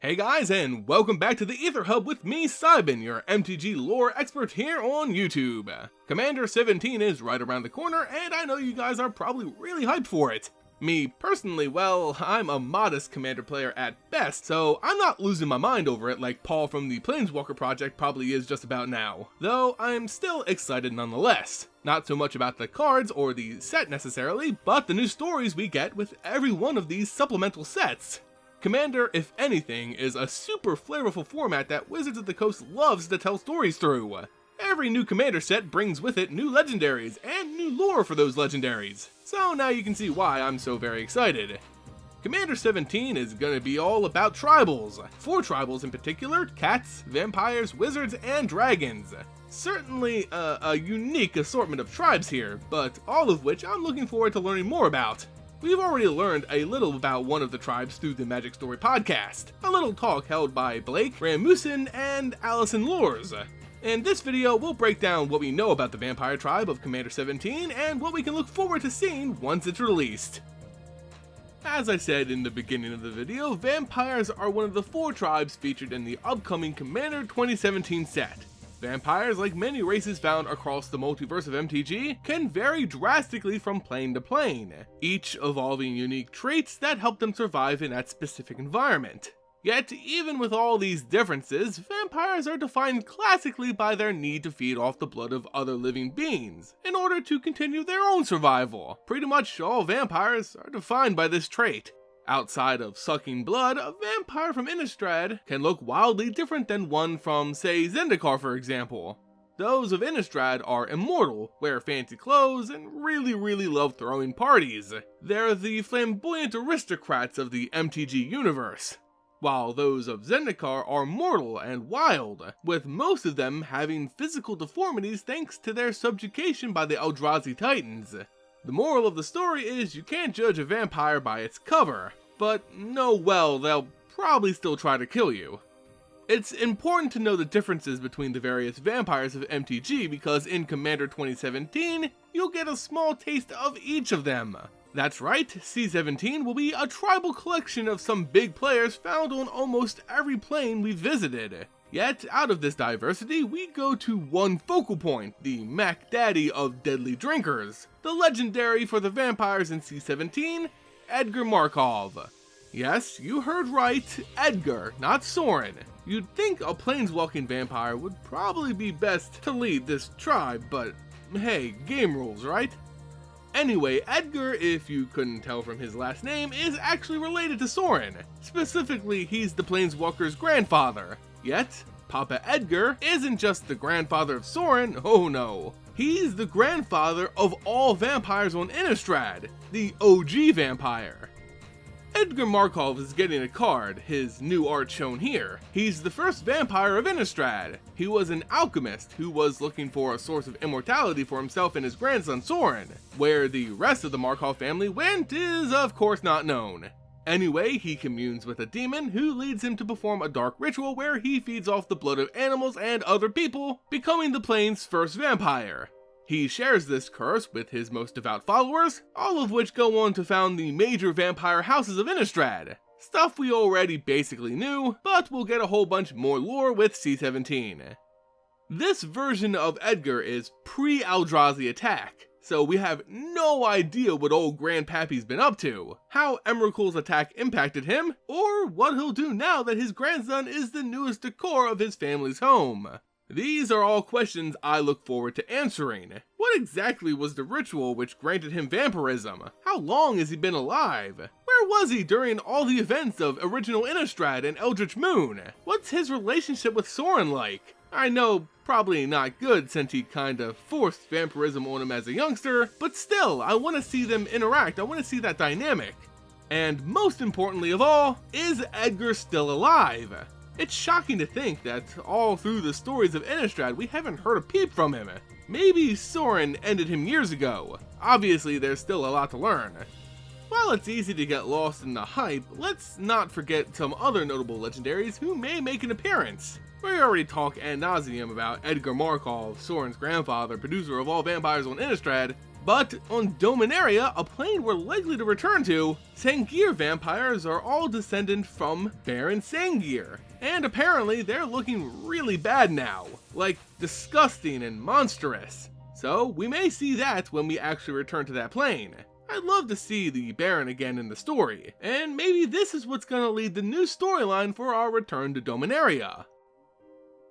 Hey guys, and welcome back to the Aether Hub with me, Seiben, your MTG lore expert here on YouTube. Commander 17 is right around the corner, and I know you guys are probably really hyped for it. Me personally, well, I'm a modest Commander player at best, so I'm not losing my mind over it like Paul from the PlaneswalkerProject probably is just about now. Though I'm still excited nonetheless. Not so much about the cards or the set necessarily, but the new stories we get with every one of these supplemental sets. Commander, if anything, is a super flavorful format that Wizards of the Coast loves to tell stories through. Every new Commander set brings with it new legendaries and new lore for those legendaries, so now you can see why I'm so very excited. Commander 17 is going to be all about tribals, 4 tribals in particular: cats, vampires, wizards, and dragons. Certainly a unique assortment of tribes here, but all of which I'm looking forward to learning more about. We've already learned a little about one of the tribes through the Magic Story podcast, a little talk held by Blake, Ramusin, and Allison Lores. In this video, we'll break down what we know about the vampire tribe of Commander 17 and what we can look forward to seeing once it's released. As I said in the beginning of the video, vampires are one of the 4 tribes featured in the upcoming Commander 2017 set. Vampires, like many races found across the multiverse of MTG, can vary drastically from plane to plane, each evolving unique traits that help them survive in that specific environment. Yet, even with all these differences, vampires are defined classically by their need to feed off the blood of other living beings in order to continue their own survival. Pretty much all vampires are defined by this trait. Outside of sucking blood, a vampire from Innistrad can look wildly different than one from, say, Zendikar for example. Those of Innistrad are immortal, wear fancy clothes, and really love throwing parties. They're the flamboyant aristocrats of the MTG universe. While those of Zendikar are mortal and wild, with most of them having physical deformities thanks to their subjugation by the Eldrazi Titans. The moral of the story is you can't judge a vampire by its cover, but know well they'll probably still try to kill you. It's important to know the differences between the various vampires of MTG because in Commander 2017, you'll get a small taste of each of them. That's right, C17 will be a tribal collection of some big players found on almost every plane we've visited. Yet, out of this diversity, we go to one focal point, the Mac Daddy of deadly drinkers, the legendary for the vampires in C17, Edgar Markov. Yes, you heard right, Edgar, not Sorin. You'd think a planeswalking vampire would probably be best to lead this tribe, but hey, game rules, right? Anyway, Edgar, if you couldn't tell from his last name, is actually related to Sorin. Specifically, he's the planeswalker's grandfather. Yet, Papa Edgar isn't just the grandfather of Sorin, oh no. He's the grandfather of all vampires on Innistrad, the OG vampire. Edgar Markov is getting a card, his new art shown here. He's the first vampire of Innistrad. He was an alchemist who was looking for a source of immortality for himself and his grandson Sorin. Where the rest of the Markov family went is of course not known. Anyway, he communes with a demon who leads him to perform a dark ritual where he feeds off the blood of animals and other people, becoming the plane's first vampire. He shares this curse with his most devout followers, all of which go on to found the major vampire houses of Innistrad. Stuff we already basically knew, but we'll get a whole bunch more lore with C17. This version of Edgar is pre-Eldrazi attack, so we have no idea what old Grandpappy's been up to, how Emrakul's attack impacted him, or what he'll do now that his grandson is the newest decor of his family's home. These are all questions I look forward to answering. What exactly was the ritual which granted him vampirism? How long has he been alive? Where was he during all the events of original Innistrad and Eldritch Moon? What's his relationship with Sorin like? I know, probably not good since he kinda forced vampirism on him as a youngster, but still, I want to see them interact, I want to see that dynamic. And most importantly of all, is Edgar still alive? It's shocking to think that all through the stories of Innistrad we haven't heard a peep from him. Maybe Sorin ended him years ago. Obviously there's still a lot to learn. While it's easy to get lost in the hype, let's not forget some other notable legendaries who may make an appearance. We already talked ad nauseum about Edgar Markov, Sorin's grandfather, producer of all vampires on Innistrad, But on Dominaria, a plane we're likely to return to, Sengir vampires are all descendant from Baron Sengir, and apparently they're looking really bad now, like disgusting and monstrous. So we may see that when we actually return to that plane. I'd love to see the Baron again in the story, and maybe this is what's gonna lead the new storyline for our return to Dominaria.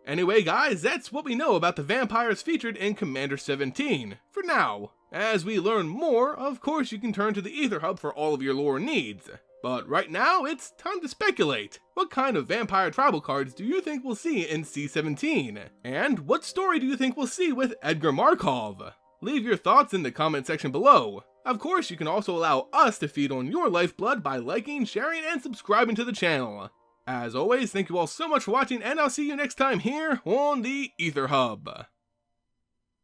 Anyway guys, that's what we know about the vampires featured in Commander 17, for now. As we learn more, of course you can turn to the Aether Hub for all of your lore needs. But right now, it's time to speculate. What kind of vampire tribal cards do you think we'll see in C17? And what story do you think we'll see with Edgar Markov? Leave your thoughts in the comment section below. Of course, you can also allow us to feed on your lifeblood by liking, sharing, and subscribing to the channel. As always, thank you all so much for watching, and I'll see you next time here on the Aether Hub.